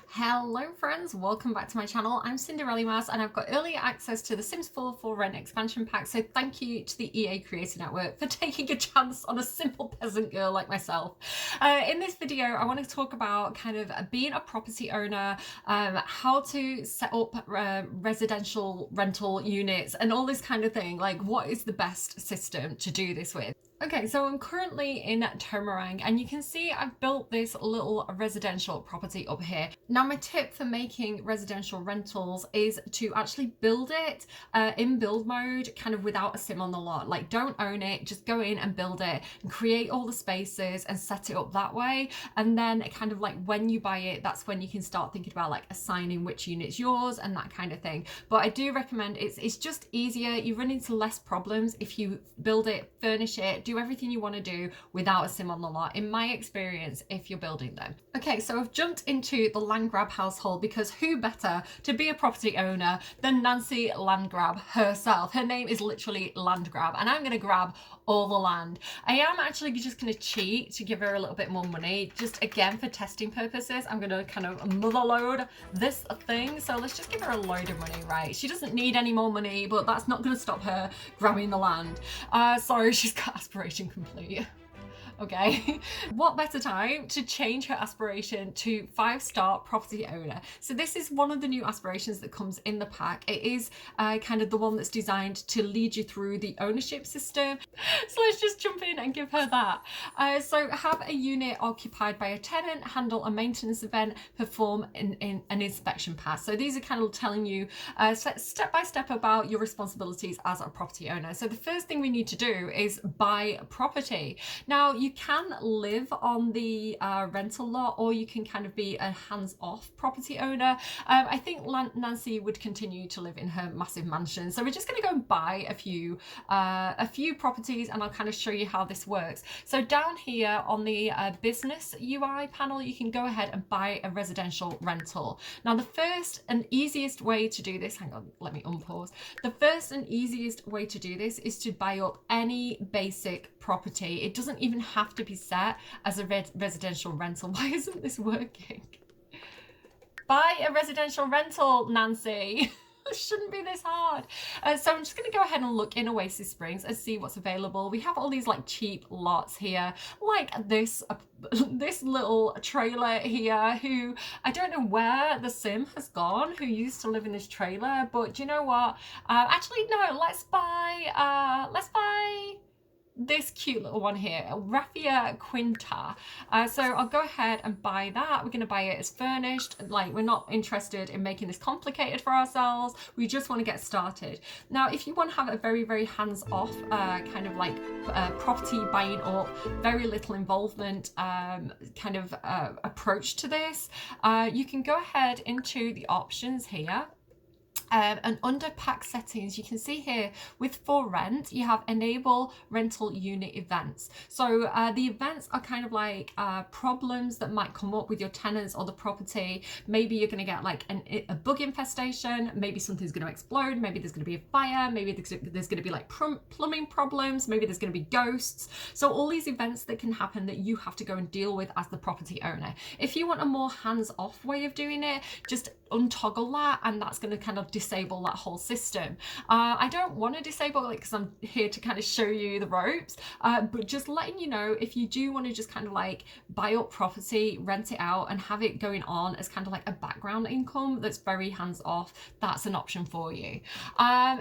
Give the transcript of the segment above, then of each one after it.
Hello friends, welcome back to my channel. I'm Cinderellimouse and I've got early access to the Sims 4 for Rent expansion pack, so thank you to the EA Creator Network for taking a chance on a simple peasant girl like myself. In this video I want to talk about kind of being a property owner, how to set up residential rental units and all this kind of thing, like what is the best system to do this with. Okay, so I'm currently in Tomarang and you can see I've built this little residential property up here. Now my tip for making residential rentals is to actually build it in build mode, kind of without a sim on the lot. Like don't own it, just go in and build it and create all the spaces and set it up that way. And then kind of like when you buy it, that's when you can start thinking about like assigning which unit's yours and that kind of thing. But I do recommend it's just easier. You run into less problems if you build it, furnish it, do everything you want to do without a sim on the lot, in my experience, if you're building them. Okay, so I've jumped into the land grab household because who better to be a property owner than Nancy Land Grab herself. Her name is literally Land Grab and I'm going to grab all the land. I am actually just going to cheat to give her a little bit more money, just again for testing purposes. I'm going to kind of mother load this thing, so let's just give her a load of money, right? She doesn't need any more money, but that's not going to stop her grabbing the land. Sorry, she's got aspiration complete. Okay, what better time to change her aspiration to 5-star property owner. So this is one of the new aspirations that comes in the pack. It is kind of the one that's designed to lead you through the ownership system. So let's just jump in and give her that. So have a unit occupied by a tenant, handle a maintenance event, perform an inspection pass. So these are kind of telling you step by step about your responsibilities as a property owner. So the first thing we need to do is buy property. Now you can live on the rental lot, or you can kind of be a hands-off property owner. I think Nancy would continue to live in her massive mansion, so we're just going to go and buy a few properties and I'll kind of show you how this works. So down here on the business UI panel, you can go ahead and buy a residential rental. Now the first and easiest way to do this, hang on, let me unpause. The first and easiest way to do this is to buy up any basic property. It doesn't even have to be set as a residential rental. Why isn't this working? Buy a residential rental, Nancy. It shouldn't be this hard. So I'm just going to go ahead and look in Oasis Springs and see what's available. We have all these like cheap lots here, like this little trailer here, who I don't know where the sim has gone, who used to live in this trailer, but do you know what? Actually, no, let's buy this cute little one here, Raffia Quinta. So I'll go ahead and buy that. We're going to buy it as furnished. Like, we're not interested in making this complicated for ourselves. We just want to get started. Now, if you want to have a very, very hands-off kind of like property buying up, very little involvement kind of approach to this, you can go ahead into the options here. And under pack settings, you can see here with for rent, you have enable rental unit events. So the events are kind of like problems that might come up with your tenants or the property. Maybe you're going to get like a bug infestation, maybe something's going to explode, maybe there's going to be a fire, maybe there's going to be like plumbing problems, maybe there's going to be ghosts. So all these events that can happen that you have to go and deal with as the property owner. If you want a more hands-off way of doing it, just untoggle that, and that's going to kind of disable that whole system. I don't want to disable it because I'm here to kind of show you the ropes, but just letting you know, if you do want to just kind of like buy up property, rent it out and have it going on as kind of like a background income that's very hands off, that's an option for you.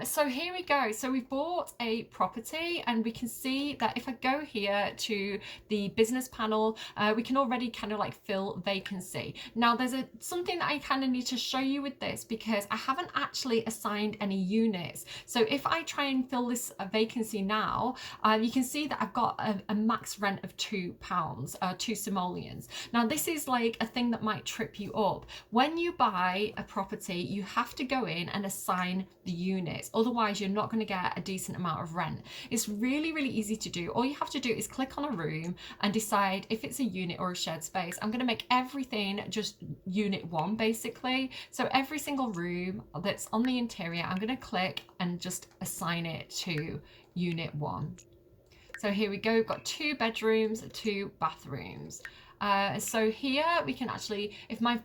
So here we go. So we've bought a property and we can see that if I go here to the business panel, we can already kind of like fill vacancy. Now there's something that I kind of need to show you with this, because I haven't actually assigned any units. So if I try and fill this vacancy now, you can see that I've got a max rent of £2, 2 simoleons. Now this is like a thing that might trip you up. When you buy a property, you have to go in and assign the units, otherwise you're not going to get a decent amount of rent. It's really, really easy to do. All you have to do is click on a room and decide if it's a unit or a shared space. I'm going to make everything just unit 1 basically. So every single room that's on the interior, I'm going to click and just assign it to unit 1. So here we go, we've got 2 bedrooms, 2 bathrooms. So here we can actually, if my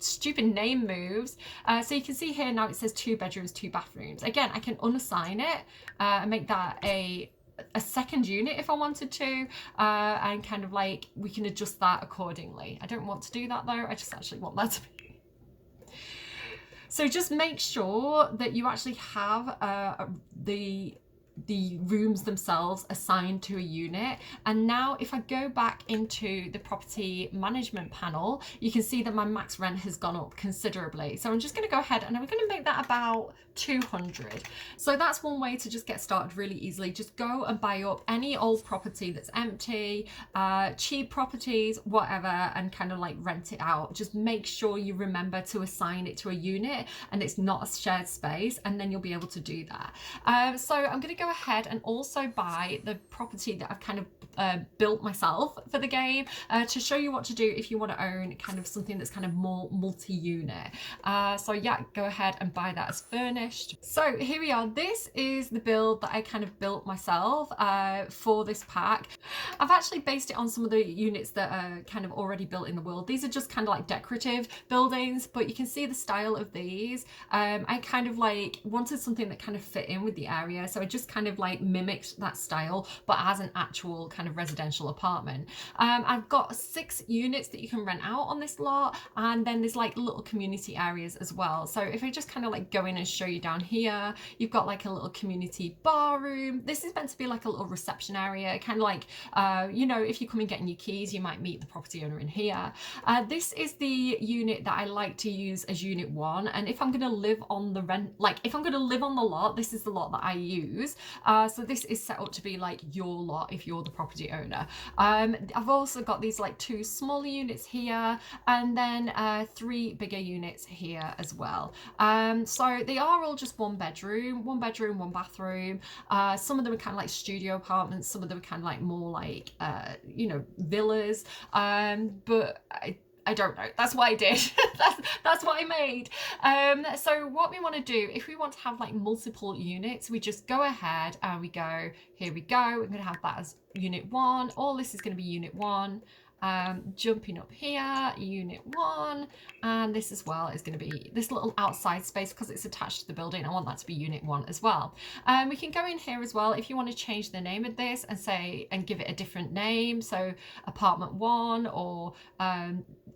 stupid name moves. So you can see here now it says 2 bedrooms, 2 bathrooms. Again, I can unassign it and make that a second unit if I wanted to, and kind of like we can adjust that accordingly. I don't want to do that though, I just actually want that to be. So just make sure that you actually have the rooms themselves assigned to a unit. And now if I go back into the property management panel, you can see that my max rent has gone up considerably. So I'm just going to go ahead and I'm going to make that about 200. So that's one way to just get started really easily. Just go and buy up any old property that's empty, cheap properties, whatever, and kind of like rent it out. Just make sure you remember to assign it to a unit and it's not a shared space, and then you'll be able to do that. So I'm going to go ahead and also buy the property that I've kind of built myself for the game, to show you what to do if you want to own kind of something that's kind of more multi-unit. So yeah, go ahead and buy that as furnished. So here we are. This is the build that I kind of built myself for this pack. I've actually based it on some of the units that are kind of already built in the world. These are just kind of like decorative buildings, but you can see the style of these. I kind of like wanted something that kind of fit in with the area, so I just kind of like mimicked that style but as an actual kind of residential apartment. I've got 6 units that you can rent out on this lot, and then there's like little community areas as well. So if I just kind of like go in and show you down here, you've got like a little community bar room. This is meant to be like a little reception area, kind of like you know, if you come in getting your keys, you might meet the property owner in here. This is the unit that I like to use as unit 1, and if I'm going to live on the rent, like if I'm going to live on the lot, this is the lot that I use. So this is set up to be like your lot if you're the property owner. I've also got these like 2 smaller units here, and then 3 bigger units here as well. So they are all just 1 bedroom, 1 bathroom. Some of them are kind of like studio apartments, some of them are kind of like more like you know, villas, but I don't know. That's what I did. that's what I made. So what we want to do, if we want to have like multiple units, we just go ahead and we go, here we go. We're going to have that as unit 1. All this is going to be unit 1. Jumping up here, unit 1, and this as well is going to be this little outside space because it's attached to the building. I want that to be unit 1 as well. We can go in here as well if you want to change the name of this and say, and give it a different name, so apartment 1 or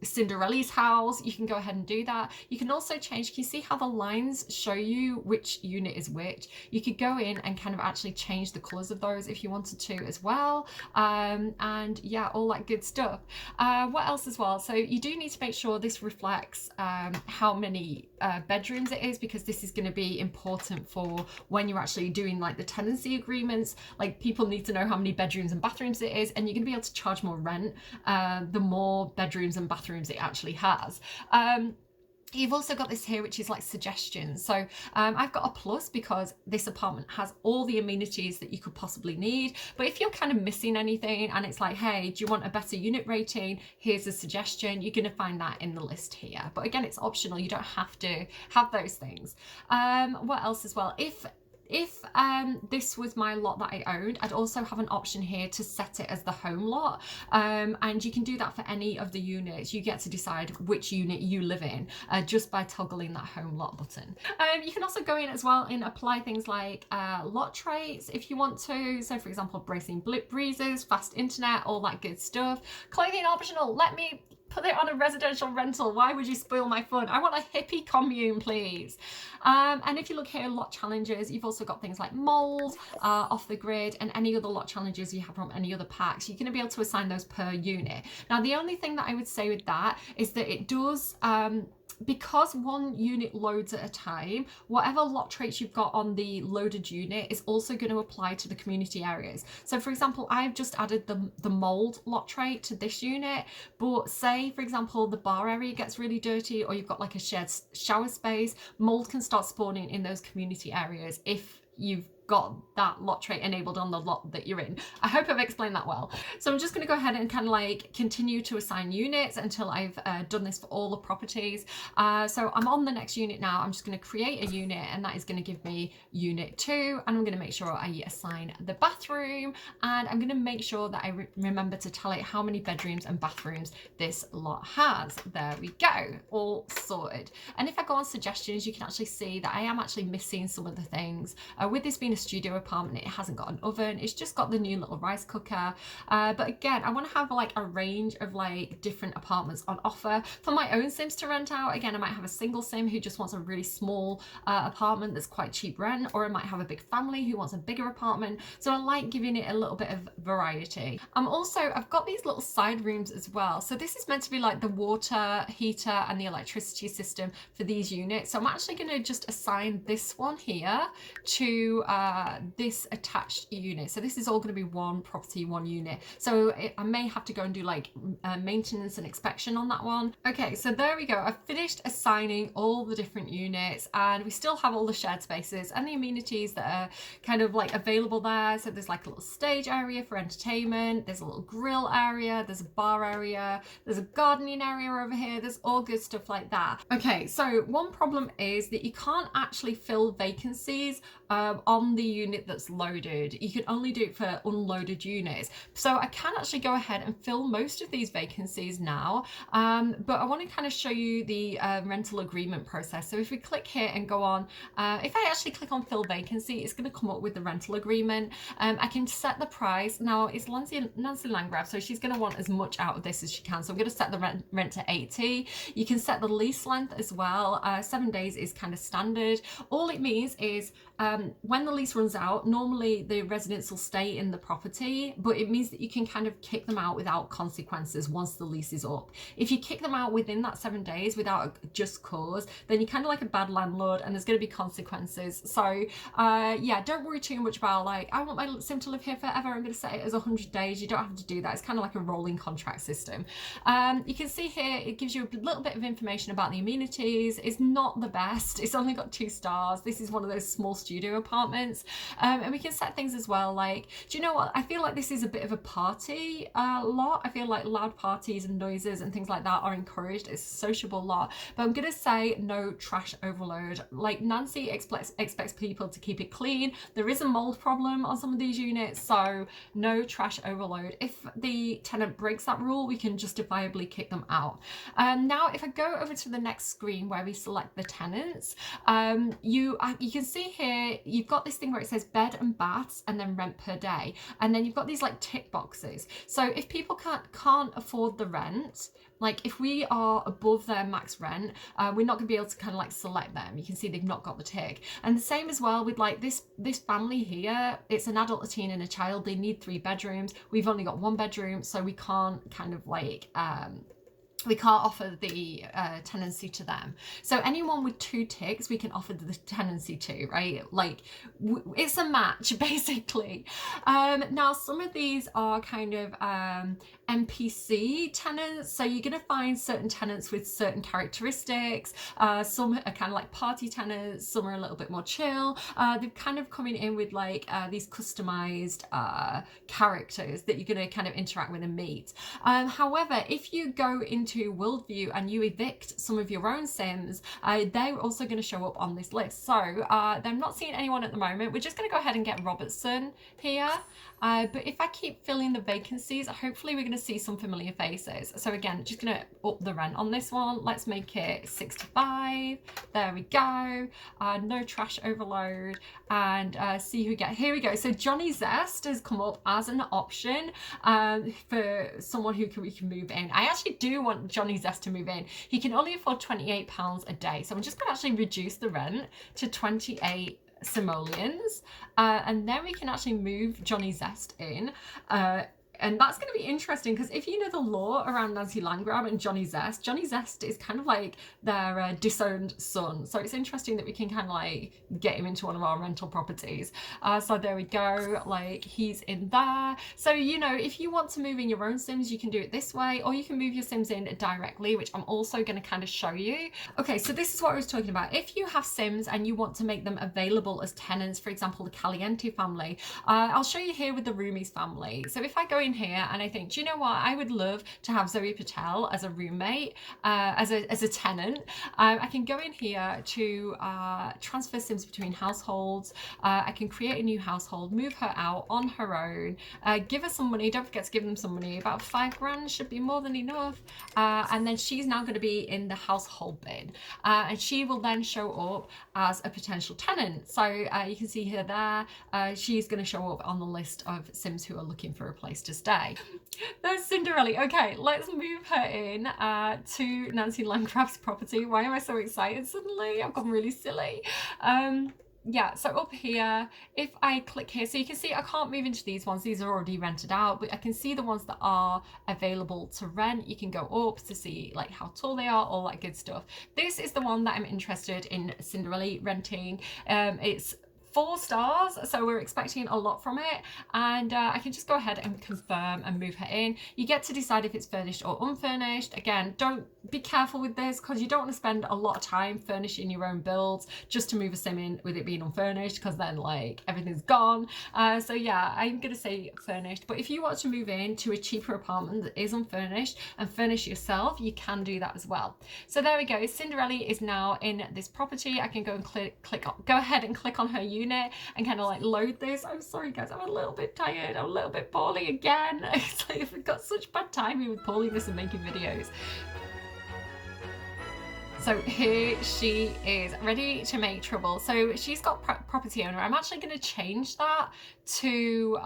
Cinderella's house. You can go ahead and do that. You can also change, can you see how the lines show you which unit is which? You could go in and kind of actually change the colors of those if you wanted to as well, and yeah, all that good stuff. What else as well? So you do need to make sure this reflects how many bedrooms it is, because this is going to be important for when you're actually doing like the tenancy agreements. Like people need to know how many bedrooms and bathrooms it is, and you're going to be able to charge more rent the more bedrooms and bathrooms it actually has. You've also got this here, which is like suggestions. So I've got a plus because this apartment has all the amenities that you could possibly need. But if you're kind of missing anything and it's like, hey, do you want a better unit rating? Here's a suggestion. You're going to find that in the list here. But again, it's optional. You don't have to have those things. What else as well? If this was my lot that I owned, I'd also have an option here to set it as the home lot, and you can do that for any of the units. You get to decide which unit you live in just by toggling that home lot button. You can also go in as well and apply things like lot traits if you want to. So for example, bracing breezes, fast internet, all that good stuff. Clothing optional. Let me put it on a residential rental. Why would you spoil my fun? I want a hippie commune, please. And if you look here, lot challenges, you've also got things like mold, off the grid, and any other lot challenges you have from any other packs. You're going to be able to assign those per unit. Now, the only thing that I would say with that is that it does, because 1 unit loads at a time, whatever lot traits you've got on the loaded unit is also going to apply to the community areas. So for example, I've just added the mold lot trait to this unit, but say for example the bar area gets really dirty, or you've got like a shared shower space, mold can start spawning in those community areas if you've got that lot tray enabled on the lot that you're in. I hope I've explained that well. So I'm just going to go ahead and kind of like continue to assign units until I've done this for all the properties. So I'm on the next unit now. I'm just going to create a unit, and that is going to give me unit 2, and I'm going to make sure I assign the bathroom, and I'm going to make sure that I remember to tell it how many bedrooms and bathrooms this lot has. There we go, all sorted. And if I go on suggestions, you can actually see that I am actually missing some of the things. With this being a studio apartment, it hasn't got an oven, it's just got the new little rice cooker. But again, I want to have like a range of like different apartments on offer for my own Sims to rent out. Again, I might have a single Sim who just wants a really small apartment that's quite cheap rent, or I might have a big family who wants a bigger apartment. So I like giving it a little bit of variety. I've got these little side rooms as well. So this is meant to be like the water heater and the electricity system for these units. So I'm actually going to just assign this one here to this attached unit. So this is all going to be one property, one unit. So I may have to go and do like maintenance and inspection on that one. Okay, so there we go. I've finished assigning all the different units, and we still have all the shared spaces and the amenities that are kind of like available there. So there's like a little stage area for entertainment, there's a little grill area, there's a bar area, there's a gardening area over here, there's all good stuff like that. Okay, so one problem is that you can't actually fill vacancies on the unit that's loaded. You can only do it for unloaded units. So I can actually go ahead and fill most of these vacancies now, but I want to kind of show you the rental agreement process. So if we click here and go on, if I actually click on fill vacancy, it's going to come up with the rental agreement. I can set the price. Now it's Nancy Landgraf, so she's going to want as much out of this as she can. So I'm going to set the rent to 80. You can set the lease length as well. 7 days is kind of standard. All it means is when the lease runs out, normally the residents will stay in the property, but it means that you can kind of kick them out without consequences once the lease is up. If you kick them out within that 7 days without a just cause, then you're kind of like a bad landlord, and there's going to be consequences. So yeah, don't worry too much about like, I want my Sim to live here forever, I'm going to set it as 100 days. You don't have to do that. It's kind of like a rolling contract system. You can see here it gives you a little bit of information about the amenities. It's not the best. It's only got 2 stars. This is one of those small studio apartments, and we can set things as well. Like, do you know what, I feel like this is a bit of a party lot. I feel like loud parties and noises and things like that are encouraged. It's a sociable lot, but I'm gonna say no trash overload. Like, Nancy expects people to keep it clean. There is a mold problem on some of these units, so no trash overload. If the tenant breaks that rule, we can justifiably kick them out. Now if I go over to the next screen where we select the tenants, you can see here you've got this thing where it says bed and baths and then rent per day, and then you've got these like tick boxes. So if people can't afford the rent, like if we are above their max rent, we're not going to be able to kind of like select them. You can see they've not got the tick. And the same as well with like this family here. It's an adult, a teen and a child. They need 3 bedrooms. We've only got 1 bedroom, so we can't kind of like we can't offer the tenancy to them. So anyone with 2 ticks, we can offer the tenancy to, right? Like, it's a match, basically. Now, some of these are kind of NPC tenants. So you're going to find certain tenants with certain characteristics. Some are kind of like party tenants. Some are a little bit more chill. They're kind of coming in with like these customized characters that you're going to kind of interact with and meet. However, if you go into Worldview and you evict some of your own Sims, they're also going to show up on this list. So they're not seeing anyone at the moment. We're just going to go ahead and get Robertson here. But if I keep filling the vacancies, hopefully we're going to see some familiar faces. So again, just going to up the rent on this one. Let's make it 65. There we go. No trash overload, and see who we get. Here we go. So Johnny Zest has come up as an option for someone who we can move in. I actually do want Johnny Zest to move in. He can only afford £28 a day. So I'm just going to actually reduce the rent to 28 simoleons, and then we can actually move Johnny Zest in. And that's going to be interesting because if you know the lore around Nancy Landgrab and Johnny Zest is kind of like their disowned son. So it's interesting that we can kind of like get him into one of our rental properties. So there we go, like he's in there. So, you know, if you want to move in your own Sims, you can do it this way, or you can move your Sims in directly, which I'm also going to kind of show you. Okay, so this is what I was talking about. If you have Sims and you want to make them available as tenants, for example, the Caliente family, I'll show you here with the Roomies family. So if I go in here and I think, do you know what, I would love to have Zoe Patel as a roommate, as a tenant, I can go in here to transfer Sims between households. I can create a new household, move her out on her own, give her some money. Don't forget to give them some money. About £5 should be more than enough. And then she's now going to be in the household bin, and she will then show up as a potential tenant. So you can see her there. She's going to show up on the list of Sims who are looking for a place to stay. There's Cinderella. Okay, let's move her in to Nancy Landgrab's property. Why am I so excited suddenly? I've gone really silly. Yeah, so up here, if I click here, so you can see I can't move into these ones. These are already rented out, but I can see the ones that are available to rent. You can go up to see like how tall they are, all that good stuff. This is the one that I'm interested in Cinderella renting. It's 4 stars, so we're expecting a lot from it, and I can just go ahead and confirm and move her in. You get to decide if it's furnished or unfurnished. Again, don't be careful with this because you don't want to spend a lot of time furnishing your own builds just to move a sim in with it being unfurnished, because then like everything's gone. So yeah, I'm gonna say furnished, but if you want to move in to a cheaper apartment that is unfurnished and furnish yourself, you can do that as well. So there we go, Cinderella is now in this property. I can go and go ahead and click on her unit and kind of like load this. I'm sorry guys, I'm a little bit tired, I'm a little bit poorly again. It's like I've got such bad timing with poorliness and making videos. So here she is, ready to make trouble. So she's got property owner. I'm actually going to change that to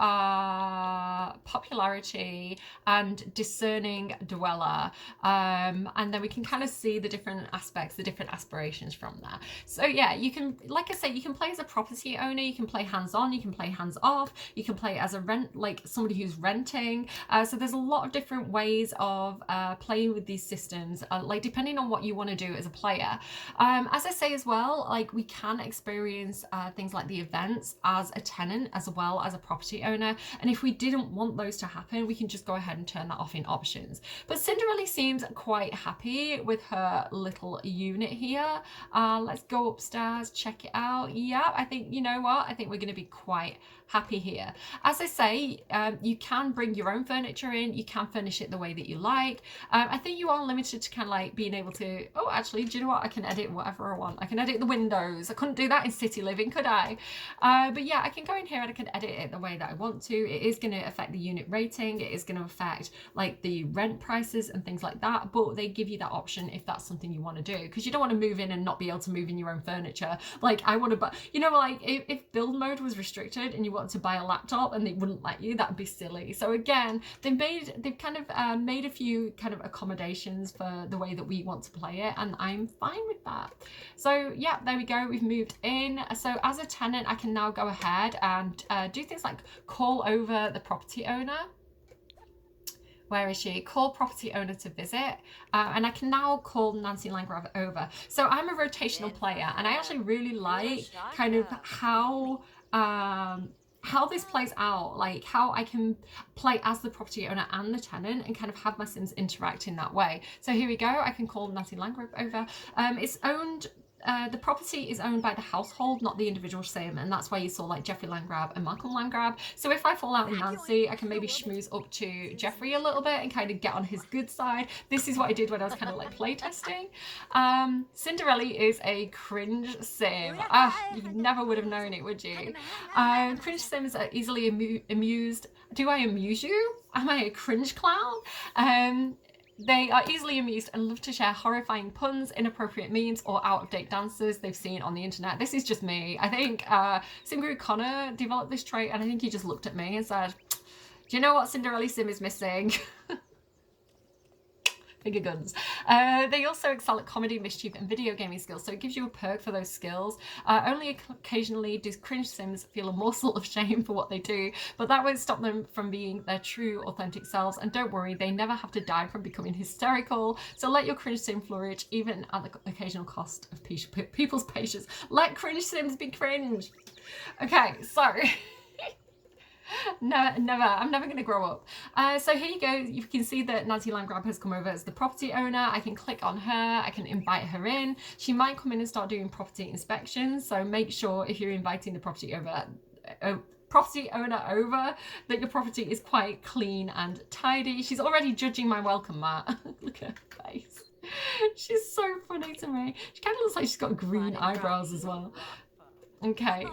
popularity and discerning dweller, and then we can kind of see the different aspects, the different aspirations from there. So yeah, you can, like I say, you can play as a property owner, you can play hands-on, you can play hands-off, you can play as a like somebody who's renting. So there's a lot of different ways of playing with these systems, like depending on what you want to do as a player. As I say as well, like we can experience things like the events as a tenant as well as a property owner, and if we didn't want those to happen, we can just go ahead and turn that off in options. But Cinderella seems quite happy with her little unit here. Let's go upstairs, check it out. Yeah, I think, you know what, I think we're going to be quite happy here. As I say, you can bring your own furniture in, you can furnish it the way that you like. I think you are limited to kind of like being able to, oh actually, do you know what, I can edit whatever I want. I can edit the windows. I couldn't do that in City Living, could I? But yeah, I can go in here and I can edit it the way that I want to. It is going to affect the unit rating, it is going to affect like the rent prices and things like that, but they give you that option if that's something you want to do, because you don't want to move in and not be able to move in your own furniture. Like I want to buy, you know, like if build mode was restricted and you want to buy a laptop and they wouldn't let you, that'd be silly. So again, they've kind of made a few kind of accommodations for the way that we want to play it, and I'm fine with that. So yeah, there we go, we've moved in. So as a tenant, I can now go ahead and do things like call over the property owner. Where is she? Call property owner to visit, and I can now call Nancy Landgrab over. So I'm a rotational player, and I actually really like kind of how this plays out, like how I can play as the property owner and the tenant and kind of have my Sims interact in that way. So here we go, I can call Nancy Landgrab over. It's owned, the property is owned by the household, not the individual sim, and that's why you saw like Jeffrey Landgrab and Malcolm Landgrab. So if I fall out with Nancy, I can maybe schmooze up to Jeffrey a little bit and kind of get on his good side. This is what I did when I was kind of like playtesting. Cinderella is a cringe sim. You never would have known it, would you? Cringe sims are easily amused. Do I amuse you? Am I a cringe clown? They are easily amused and love to share horrifying puns, inappropriate memes, or out-of-date dances they've seen on the internet. This is just me. I think Simguru Connor developed this trait, and I think he just looked at me and said, do you know what Cinderella Sim is missing? Bigger guns. They also excel at comedy, mischief, and video gaming skills, so it gives you a perk for those skills. Only occasionally do cringe Sims feel a morsel of shame for what they do, but that won't stop them from being their true, authentic selves. And don't worry, they never have to die from becoming hysterical. So let your cringe Sim flourish, even at the occasional cost of people's patience. Let cringe Sims be cringe. Okay, so. Never. I'm never going to grow up. So here you go. You can see that Nancy Landgrab has come over as the property owner. I can click on her. I can invite her in. She might come in and start doing property inspections. So make sure if you're inviting the property owner over that your property is quite clean and tidy. She's already judging my welcome mat. Look at her face. She's so funny to me. She kind of looks like she's got green eyebrows as well. Okay.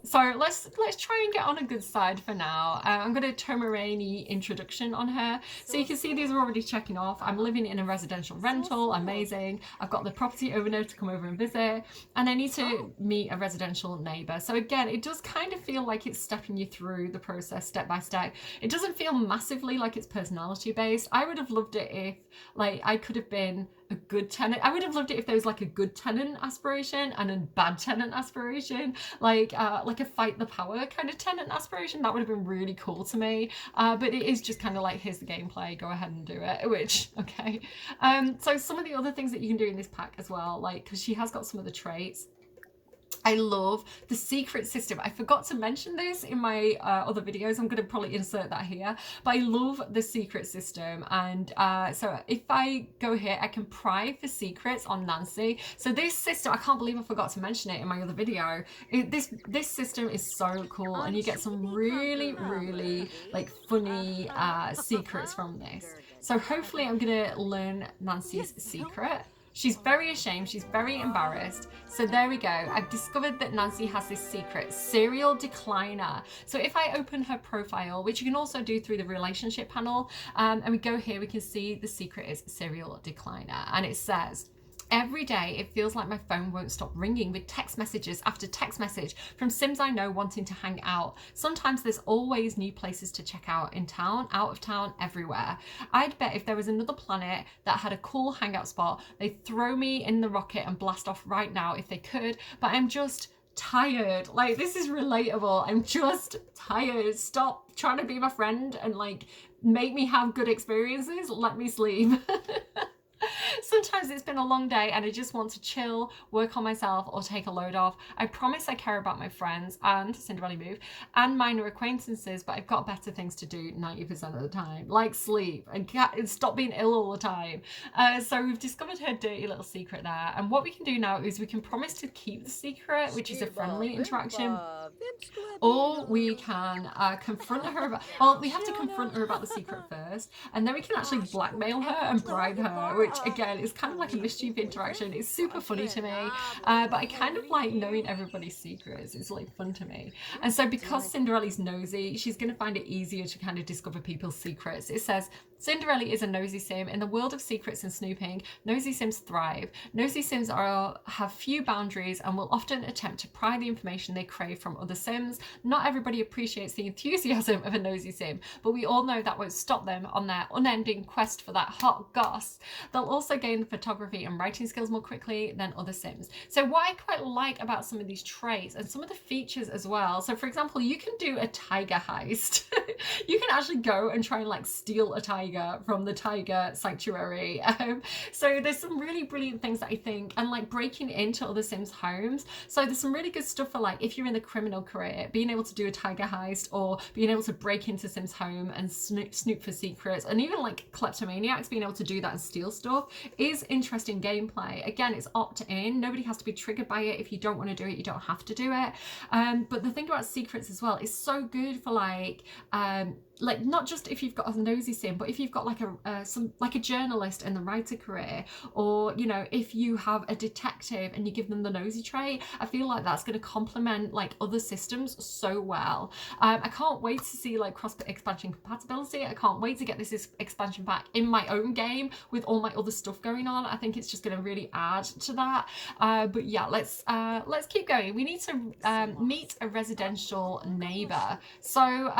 So let's try and get on a good side for now. I'm going to Tomarani introduction on her. So you can see these are already checking off. I'm living in a residential rental. Amazing. I've got the property owner to come over and visit. And I need to meet a residential neighbour. So again, it does kind of feel like it's stepping you through the process step by step. It doesn't feel massively like it's personality based. I would have loved it if like I could have been a good tenant. I would have loved it if there was like a good tenant aspiration and a bad tenant aspiration, like a fight the power kind of tenant aspiration. That would have been really cool to me. But it is just kind of like, here's the gameplay, go ahead and do it, which, okay. So some of the other things that you can do in this pack as well, like, because she has got some of the traits. I love the secret system. I forgot to mention this in my other videos. I'm going to probably insert that here. But I love the secret system. And so if I go here, I can pry for secrets on Nancy. So this system, I can't believe I forgot to mention it in my other video. This system is so cool. And you get some really, really like funny secrets from this. So hopefully I'm going to learn Nancy's secret. She's very ashamed, she's very embarrassed. So there we go. I've discovered that Nancy has this secret, serial decliner. So if I open her profile, which you can also do through the relationship panel, and we go here, we can see the secret is serial decliner. And it says, every day it feels like my phone won't stop ringing with text messages after text message from Sims I know wanting to hang out. Sometimes there's always new places to check out in town, out of town, everywhere. I'd bet if there was another planet that had a cool hangout spot, they'd throw me in the rocket and blast off right now if they could, but I'm just tired. Like, this is relatable. I'm just tired. Stop trying to be my friend and like make me have good experiences. Let me sleep. Sometimes it's been a long day and I just want to chill, work on myself, or take a load off. I promise I care about my friends and Cinderellimouse and minor acquaintances, but I've got better things to do 90% of the time, like sleep and stop being ill all the time. So we've discovered her dirty little secret there. And what we can do now is we can promise to keep the secret, which is a friendly interaction, or we can confront her about, well, we have to confront her about the secret first, and then we can actually blackmail her and bribe her, which again is kind of like a mischief interaction. It's super funny to me, but I kind of like knowing everybody's secrets. It's like fun to me. And so because Cinderella's nosy, she's going to find it easier to kind of discover people's secrets. It says, Cinderella is a nosy sim. In the world of secrets and snooping, nosy sims thrive. Nosy sims have few boundaries and will often attempt to pry the information they crave from other sims. Not everybody appreciates the enthusiasm of a nosy sim, but we all know that won't stop them on their unending quest for that hot goss. They'll also gain the photography and writing skills more quickly than other sims. So what I quite like about some of these traits and some of the features as well, so for example, you can do a tiger heist. You can actually go and try and like steal a tiger from the tiger sanctuary. So there's some really brilliant things that I think, and like breaking into other sims homes. So there's some really good stuff for like if you're in the criminal career, being able to do a tiger heist or being able to break into sims home and snoop for secrets, and even like kleptomaniacs being able to do that and steal stuff is interesting gameplay. Again, it's opt-in. Nobody has to be triggered by it. If you don't want to do it, you don't have to do it. But the thing about secrets as well is so good for like not just if you've got a nosy sim, but if you've got like a journalist in the writer career, or you know, if you have a detective and you give them the nosy trait, I feel like that's going to complement like other systems so well. I can't wait to see like cross expansion compatibility. I can't wait to get this expansion pack in my own game with all my other stuff going on. I think it's just going to really add to that. But yeah, let's keep going. We need to meet a residential neighbor. So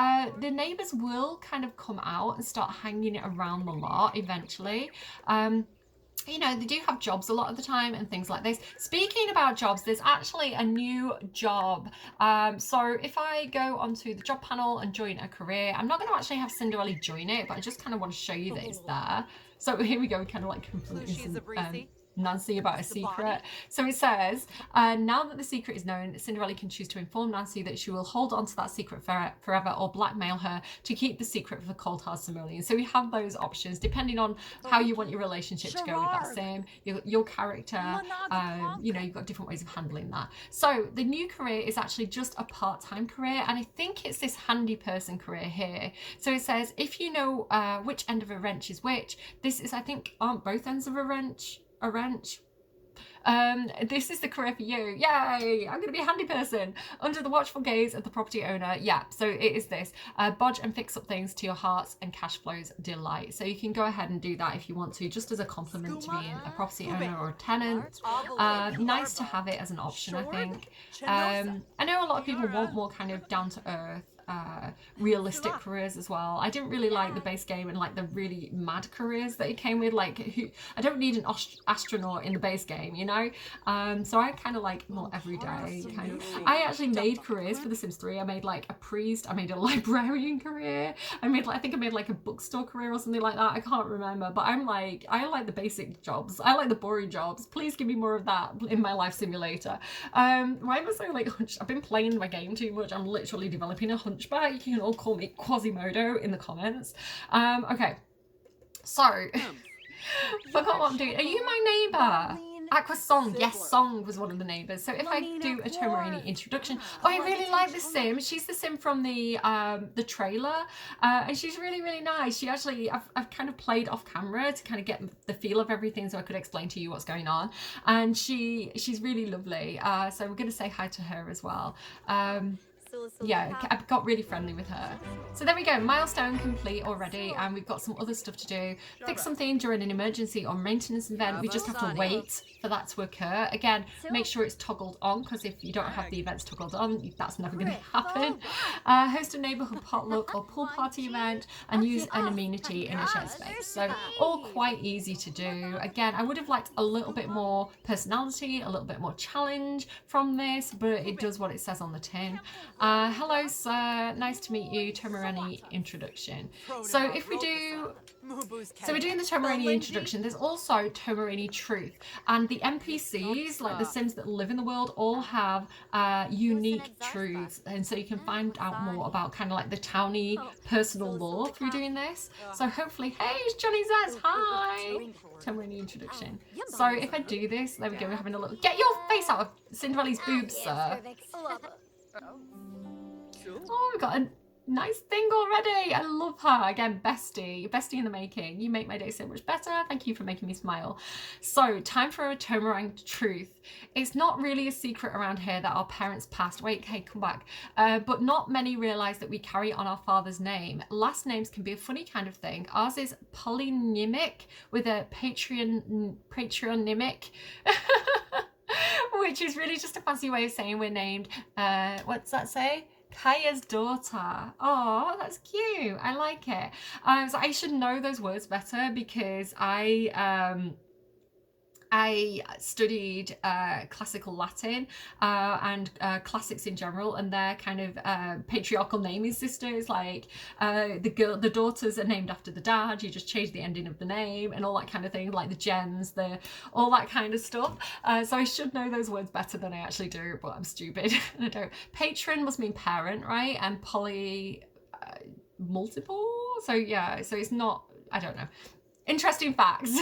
the neighbors will kind of come out and start hanging around the lot eventually. You know, they do have jobs a lot of the time and things like this. Speaking about jobs, there's actually a new job. So if I go onto the job panel and join a career, I'm not going to actually have Cinderella join it, but I just kind of want to show you that it's there. So here we go, we kind of like confronting Nancy about a secret. So it says, now that the secret is known, Cinderella can choose to inform Nancy that she will hold on to that secret forever or blackmail her to keep the secret for the cold hard simoleon. So we have those options depending on how you want your relationship to go with that sim, your character. You know, you've got different ways of handling that. So the new career is actually just a part-time career, and I think it's this Handyperson career here. So it says, if you know which end of a wrench is which, this is, I think, aren't both ends of a wrench a wrench? This is the career for you. Yay! I'm going to be a handy person under the watchful gaze of the property owner. Yeah, so it is this. Bodge and fix up things to your heart's and cash flow's delight. So you can go ahead and do that if you want to, just as a compliment to being a property owner or a tenant. Nice to have it as an option, I think. I know a lot of people want more kind of down to earth, realistic careers as well. I didn't really like the base game and like the really mad careers that it came with. Like, I don't need an astronaut in the base game, you know. So I kind of like more everyday kind of. I actually made careers for The Sims 3. I made like a priest. I made a librarian career. I think I made like a bookstore career or something like that. I can't remember, but I like the basic jobs. I like the boring jobs. Please give me more of that in my life simulator. Why am I so like hunched? I've been playing my game too much. I'm literally developing a hunchback. You can all call me Quasimodo in the comments. Okay, so forgot what I'm doing. Are you my neighbour? Aqua Song, yes, Song was one of the neighbours. So if I do a Tomarani introduction, oh, I really like this sim. She's the sim from the trailer, and she's really, really nice. She actually, I've kind of played off camera to kind of get the feel of everything, so I could explain to you what's going on. And she's really lovely. So we're going to say hi to her as well. Yeah, I've got really friendly with her. So there we go, milestone complete already, and we've got some other stuff to do. Fix something during an emergency or maintenance event. We just have to wait for that to occur. Again, make sure it's toggled on, because if you don't have the events toggled on, that's never going to happen. Host a neighbourhood potluck or pool party event, and use an amenity in a shared space. So all quite easy to do. Again, I would have liked a little bit more personality, a little bit more challenge from this, but it does what it says on the tin. Hello sir, nice to meet you, Tomarani introduction. So if we do, so we're doing the Tomarani introduction, there's also Tomarani truth, and the NPCs, like the Sims that live in the world, all have unique truths, and so you can find out more about kind of like the Townie personal lore through doing this. So hopefully, hey, it's Johnny Zaz, hi! Tomarani introduction. So if I do this, there we go, we're having a look. Get your face out of Cinderella's boobs, sir. Oh, we've got a nice thing already. I love her. Again, bestie in the making. You make my day so much better. Thank you for making me smile. So, time for a Tomarang truth. It's not really a secret around here that our parents passed. Wait, hey, come back. But not many realise that we carry on our father's name. Last names can be a funny kind of thing. Ours is polynymic with a patronymic. Which is really just a fancy way of saying we're named, what's that say? Kaya's daughter. Oh, that's cute. I like it. So I should know those words better, because I studied classical Latin and classics in general, and their kind of patriarchal naming system like the daughters are named after the dad. You just change the ending of the name and all that kind of thing, like the gems, all that kind of stuff. So I should know those words better than I actually do, but I'm stupid and I don't. Patron must mean parent, right? And poly multiple. So yeah, so it's not. I don't know. Interesting facts.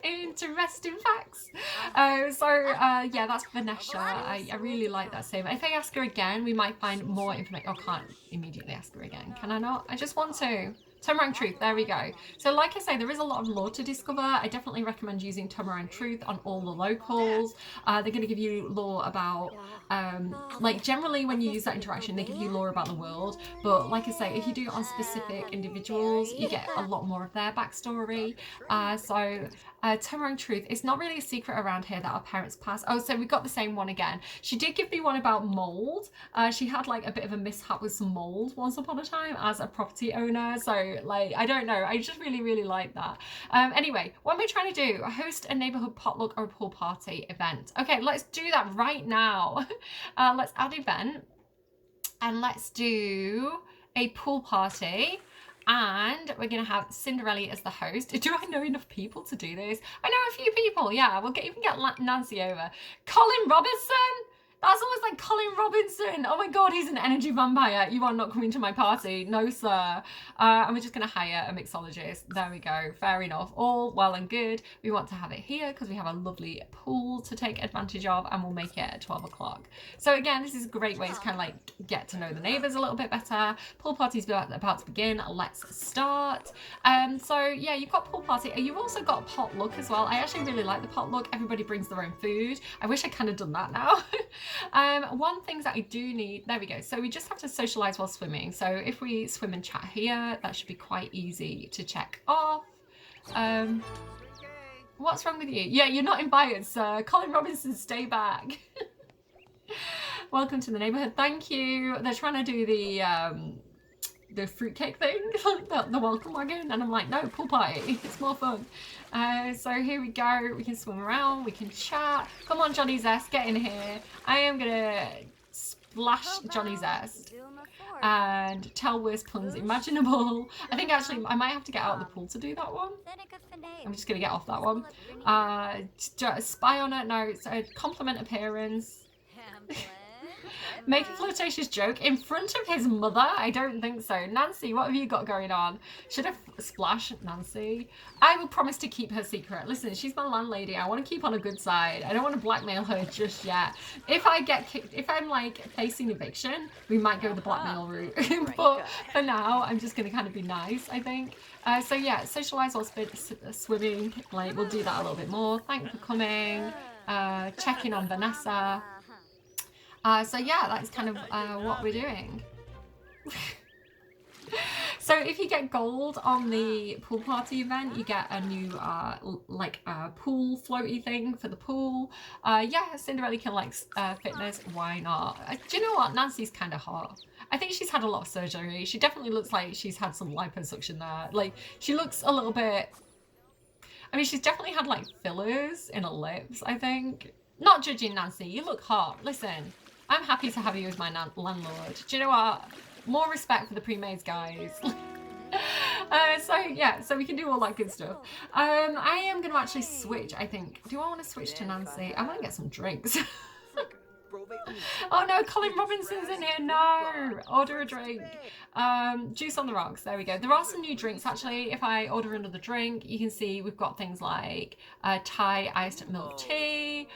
Interesting facts. Yeah, that's Vanessa. I really like that sim. If I ask her again, we might find more information. I can't immediately ask her again. Can I not? I just want to. Tomarang Truth, there we go. So like I say, there is a lot of lore to discover. I definitely recommend using Tomarang Truth on all the locals. They're going to give you lore about, like generally when you use that interaction, they give you lore about the world. But like I say, if you do it on specific individuals, you get a lot more of their backstory. Tomorrow Truth. It's not really a secret around here that our parents passed. Oh, so we got the same one again. She did give me one about mold. She had like a bit of a mishap with some mold once upon a time as a property owner. So like, I don't know. I just really like that. Anyway, what am I trying to do? Host a neighborhood potluck or a pool party event. Okay, let's do that right now. Let's add event and let's do a pool party. And we're going to have Cinderella as the host. Do I know enough people to do this? I know a few people. Yeah, we'll even get Nancy over. Colin Robinson. That's almost like Colin Robinson. Oh my God, he's an energy vampire. You are not coming to my party. No, sir. And we're just going to hire a mixologist. There we go. Fair enough. All well and good. We want to have it here because we have a lovely pool to take advantage of, and we'll make it at 12 o'clock. So again, this is a great way to kind of like get to know the neighbours a little bit better. Pool party's about to begin. Let's start. So yeah, you've got pool party. You've also got potluck as well. I actually really like the potluck. Everybody brings their own food. I wish I kind of done that now. One thing that I do need, there we go. So we just have to socialize while swimming. So if we swim and chat here, that should be quite easy to check off. What's wrong with you? Yeah, you're not invited, sir. Colin Robinson, stay back. Welcome to the neighborhood. Thank you. They're trying to do the fruitcake thing, the welcome wagon, and I'm like, no, pool party, it's more fun. So here we go, we can swim around, we can chat. Come on, Johnny Zest, get in here. I am gonna splash Johnny Zest and tell worst puns imaginable. I think actually I might have to get out of the pool to do that one. I'm just gonna get off that one. Spy on it, no, it's a compliment appearance. Make a flirtatious joke in front of his mother? I don't think so. Nancy, what have you got going on? Should have splashed Nancy. I will promise to keep her secret. Listen, she's my landlady. I want to keep on a good side. I don't want to blackmail her just yet. If I get kicked, if I'm like facing eviction, we might go the blackmail route. But for now, I'm just going to kind of be nice, I think. So yeah, socialize while swimming. Like, we'll do that a little bit more. Thanks for coming. Checking on Vanessa. So yeah, that's kind of what we're doing. So if you get gold on the pool party event, you get a new like pool floaty thing for the pool. Yeah, Cinderella can like fitness. Why not? Do you know what? Nancy's kind of hot. I think she's had a lot of surgery. She definitely looks like she's had some liposuction there. Like, she looks a little bit. I mean, she's definitely had like fillers in her lips, I think. Not judging Nancy. You look hot. Listen. I'm happy to have you as my landlord. Do you know what? More respect for the pre-mades, guys. So yeah, so we can do all that good stuff. I am going to actually switch, I think. Do I want to switch to Nancy? I want to get some drinks. Oh no, Colin Robinson's in here. No, order a drink. Juice on the rocks. There we go. There are some new drinks actually. If I order another drink, you can see we've got things like Thai iced milk tea.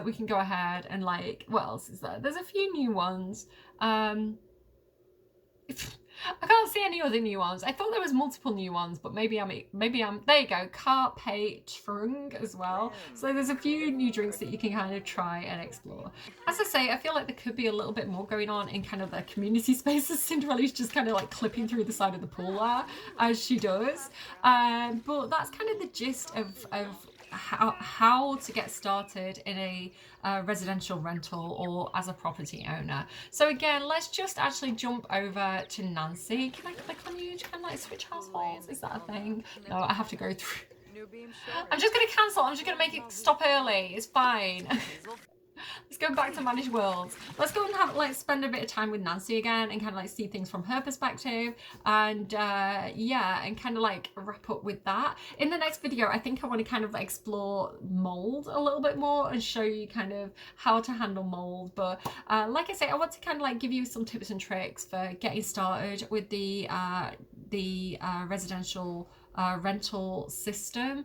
We can go ahead and like, what else is there? There's a few new ones. I can't see any other new ones. I thought there was multiple new ones, but maybe I'm there you go, Carpe Trung as well. So there's a few new drinks that you can kind of try and explore. As I say, I feel like there could be a little bit more going on in kind of the community spaces. Cinderella's just kind of like clipping through the side of the pool there, as she does. But that's kind of the gist of how to get started in a residential rental or as a property owner. So again, let's just actually jump over to Nancy. Can I click on you? Can I like switch households? Is that a thing? No, I have to go through. I'm just going to cancel. I'm just going to make it stop early. It's fine. Let's go back to Managed Worlds. Let's go and have like spend a bit of time with Nancy again and kind of like see things from her perspective, and yeah, and kind of like wrap up with that. In the next video, I think I want to kind of explore mold a little bit more and show you kind of how to handle mold. But like I say, I want to kind of like give you some tips and tricks for getting started with the residential rental system.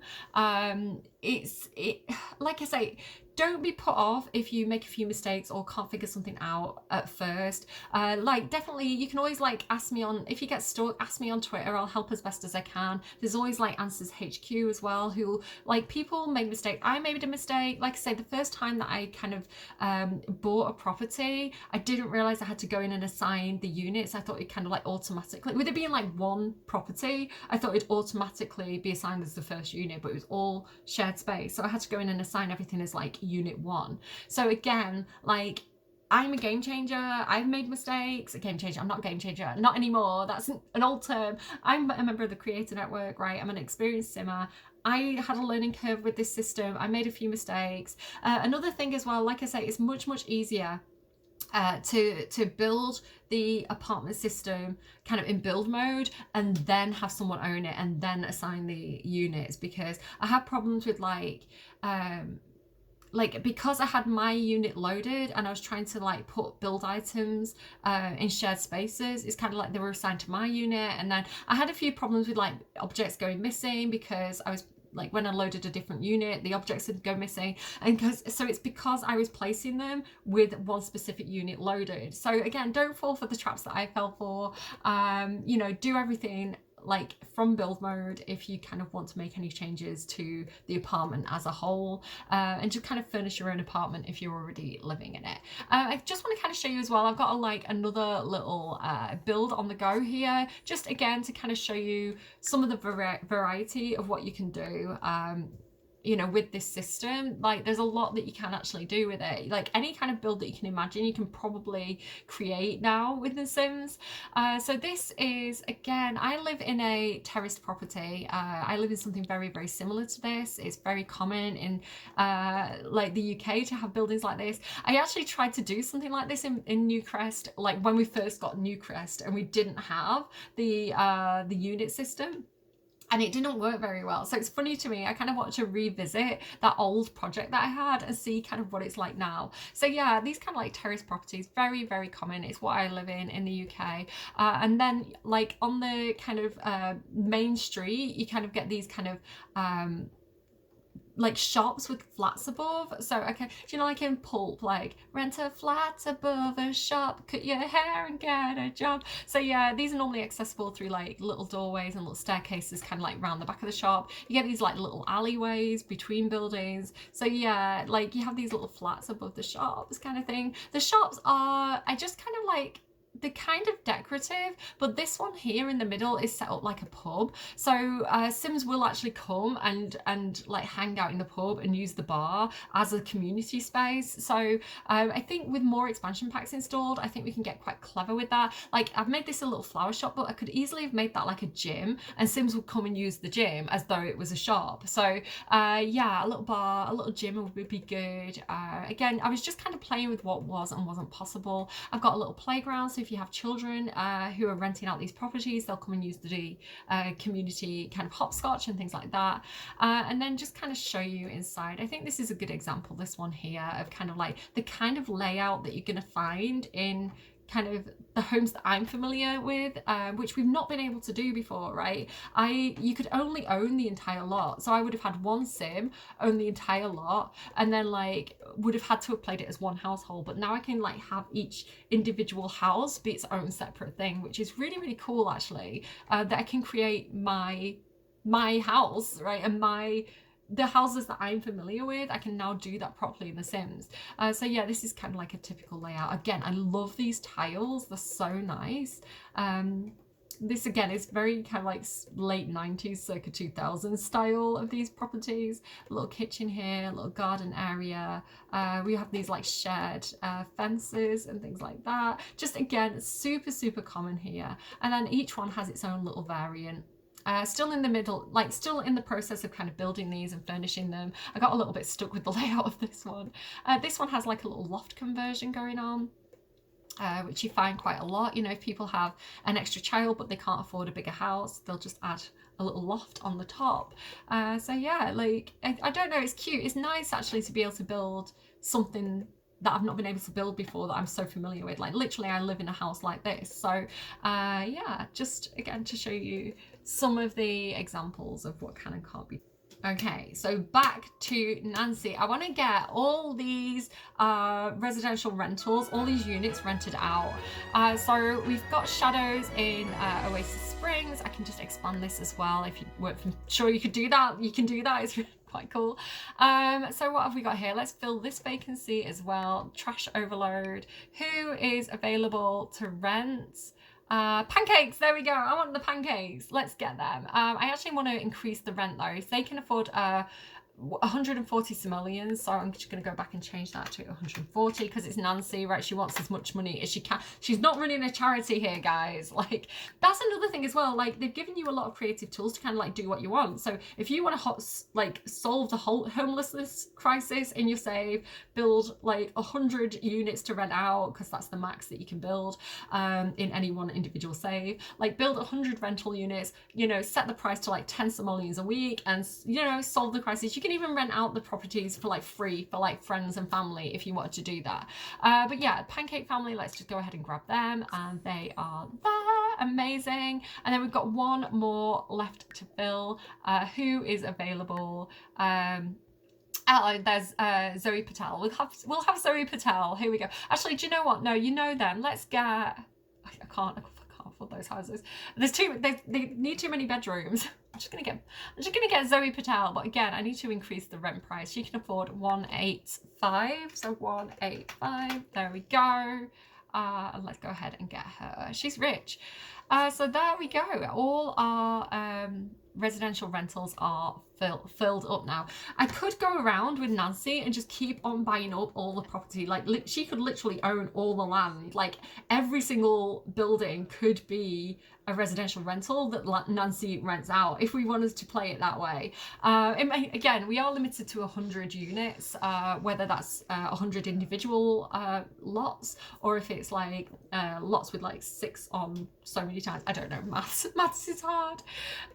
Like I say, don't be put off if you make a few mistakes or can't figure something out at first. Like definitely you can always like ask me on, if you get stuck, ask me on Twitter. I'll help as best as I can. There's always like Answers HQ as well, who like people make mistakes. I made a mistake. Like I say, the first time that I kind of bought a property, I didn't realize I had to go in and assign the units. I thought it kind of like automatically, with it being like one property, I thought it'd automatically be assigned as the first unit, but it was all shared space. So I had to go in and assign everything as like unit 1. So again, like I'm a game changer. I've made mistakes. A game changer. I'm not a game changer. Not anymore. That's an old term. I'm a member of the Creator Network, right? I'm an experienced simmer. I had a learning curve with this system. I made a few mistakes. Another thing as well, like I say, it's much easier to build the apartment system kind of in build mode and then have someone own it and then assign the units, because I have problems with like because I had my unit loaded and I was trying to like put build items in shared spaces, it's kind of like they were assigned to my unit, and then I had a few problems with like objects going missing because I was like, when I loaded a different unit, the objects would go missing, and so it's because I was placing them with one specific unit loaded. So again, don't fall for the traps that I fell for. You know, do everything like from build mode if you kind of want to make any changes to the apartment as a whole, and just kind of furnish your own apartment if you're already living in it. I just want to kind of show you as well, I've got another little build on the go here, just again to kind of show you some of the variety of what you can do you know, with this system. Like there's a lot that you can actually do with it. Like any kind of build that you can imagine, you can probably create now with The Sims. So this is, again, I live in a terraced property. I live in something very similar to this. It's very common in like the UK to have buildings like this. I actually tried to do something like this in Newcrest, like when we first got Newcrest and we didn't have the unit system, and it didn't work very well. So it's funny to me, I kind of want to revisit that old project that I had and see kind of what it's like now. So yeah, these kind of like terrace properties, very common. It's what I live in the UK. And then like on the kind of main street, you kind of get these kind of like shops with flats above. So okay, you know, like in Pulp, like rent a flat above a shop, cut your hair and get a job. So yeah, these are normally accessible through like little doorways and little staircases kind of like around the back of the shop. You get these like little alleyways between buildings. So yeah, like you have these little flats above the shops kind of thing. The shops are, I just kind of like, they're kind of decorative, but this one here in the middle is set up like a pub. So Sims will actually come and like hang out in the pub and use the bar as a community space. So I think with more expansion packs installed, I think we can get quite clever with that. Like I've made this a little flower shop, but I could easily have made that like a gym, and Sims would come and use the gym as though it was a shop. So yeah, a little bar, a little gym would be good. Again, I was just kind of playing with what was and wasn't possible. I've got a little playground, so if you have children who are renting out these properties, they'll come and use the community kind of hopscotch and things like that, and then just kind of show you inside. I think this is a good example, this one here, of kind of like the kind of layout that you're going to find in kind of the homes that I'm familiar with, which we've not been able to do before, right? You could only own the entire lot. So I would have had one sim own the entire lot, and then like would have had to have played it as one household. But now I can like have each individual house be its own separate thing, which is really cool actually, that I can create my house, right? And the houses that I'm familiar with, I can now do that properly in The Sims. So yeah, this is kind of like a typical layout. Again, I love these tiles, they're so nice. This again is very kind of like late 90s, circa 2000s style of these properties. A little kitchen here, a little garden area. We have these like shared fences and things like that. Just again, super common here. And then each one has its own little variant. Still in the middle, like still in the process of kind of building these and furnishing them. I got a little bit stuck with the layout of this one. This one has like a little loft conversion going on, which you find quite a lot. You know, if people have an extra child but they can't afford a bigger house, they'll just add a little loft on the top. So yeah, like I don't know, it's cute. It's nice actually to be able to build something that I've not been able to build before, that I'm so familiar with. Like literally I live in a house like this. So yeah, just again to show you some of the examples of what can and can't be. Okay, so back to Nancy. I want to get all these residential rentals, all these units rented out. So we've got shadows in Oasis Springs. I can just expand this as well. If you weren't sure you could do that, you can do that. It's really quite cool. So what have we got here? Let's fill this vacancy as well. Trash overload. Who is available to rent? Pancakes, there we go. I want the pancakes. Let's get them. I actually want to increase the rent though. If they can afford 140 simoleons, so I'm just going to go back and change that to 140 because it's Nancy, right? She wants as much money as she can. She's not running a charity here, guys. Like, that's another thing as well. Like, they've given you a lot of creative tools to kind of like do what you want. So if you want to like solve the whole homelessness crisis in your save, build like 100 units to rent out, because that's the max that you can build in any one individual save. Like, build 100 rental units, you know, set the price to like 10 simoleons a week, and, you know, solve the crisis. You can even rent out the properties for like free for like friends and family if you wanted to do that. But yeah, Pancake family, let's just go ahead and grab them, and they are there. Amazing. And then we've got one more left to fill. Who is available? Oh, there's Zoe Patel. We'll have Zoe Patel. Here we go. Actually, do you know what? No, you know them. Let's get. I can't afford those houses. They need too many bedrooms. I'm just gonna get Zoe Patel, but again, I need to increase the rent price. She can afford 185, so 185. There we go. And let's go ahead and get her. She's rich. So there we go. All our residential rentals are filled up now. I could go around with Nancy and just keep on buying up all the property. Like, she could literally own all the land. Like, every single building could be a residential rental that Nancy rents out if we wanted to play it that way. Again, we are limited to 100 units, whether that's 100 individual lots, or if it's like lots with like 6 on so many times. I don't know, maths is hard.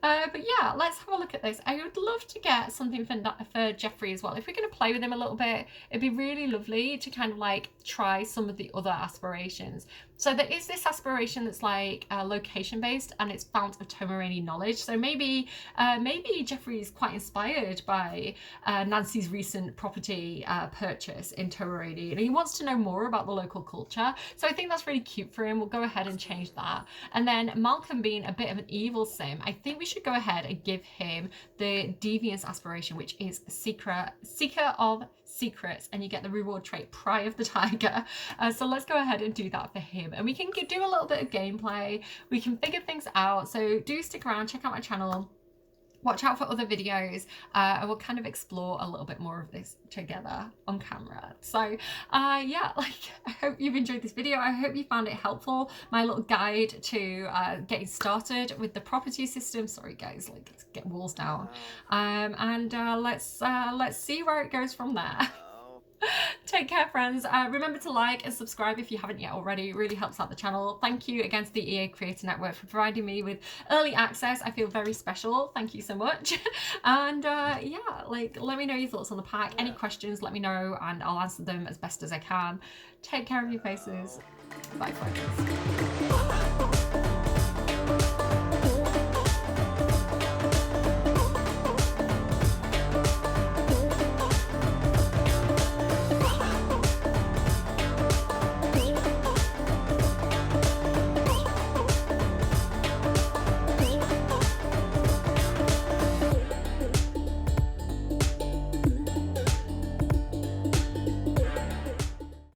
But yeah, let's have a look at this. I would love to get something for Jeffrey as well. If we're going to play with him a little bit, it'd be really lovely to kind of like try some of the other aspirations. So there is this aspiration that's like location based, and it's Fount of Tomarani knowledge. So maybe Jeffrey is quite inspired by Nancy's recent property purchase in Tomarani, and he wants to know more about the local culture. So I think that's really cute for him. We'll go ahead and change that. And then Malcolm being a bit of an evil sim, I think we should go ahead and give him the deviance aspiration, which is seeker of secrets, and you get the reward trait Pry of the Tiger. So let's go ahead and do that for him, and we can do a little bit of gameplay. We can figure things out. So do stick around, check out my channel, watch out for other videos, and we'll kind of explore a little bit more of this together on camera. So yeah, like, I hope you've enjoyed this video. I hope you found it helpful, my little guide to getting started with the property system. Sorry guys, like, let's get walls down, and let's see where it goes from there. Take care, friends. Remember to like and subscribe if you haven't yet already. It really helps out the channel. Thank you again to the EA Creator Network for providing me with early access. I feel very special. Thank you so much. And yeah, like, let me know your thoughts on the pack. Any questions, let me know, and I'll answer them as best as I can. Take care of your faces. Bye, friends.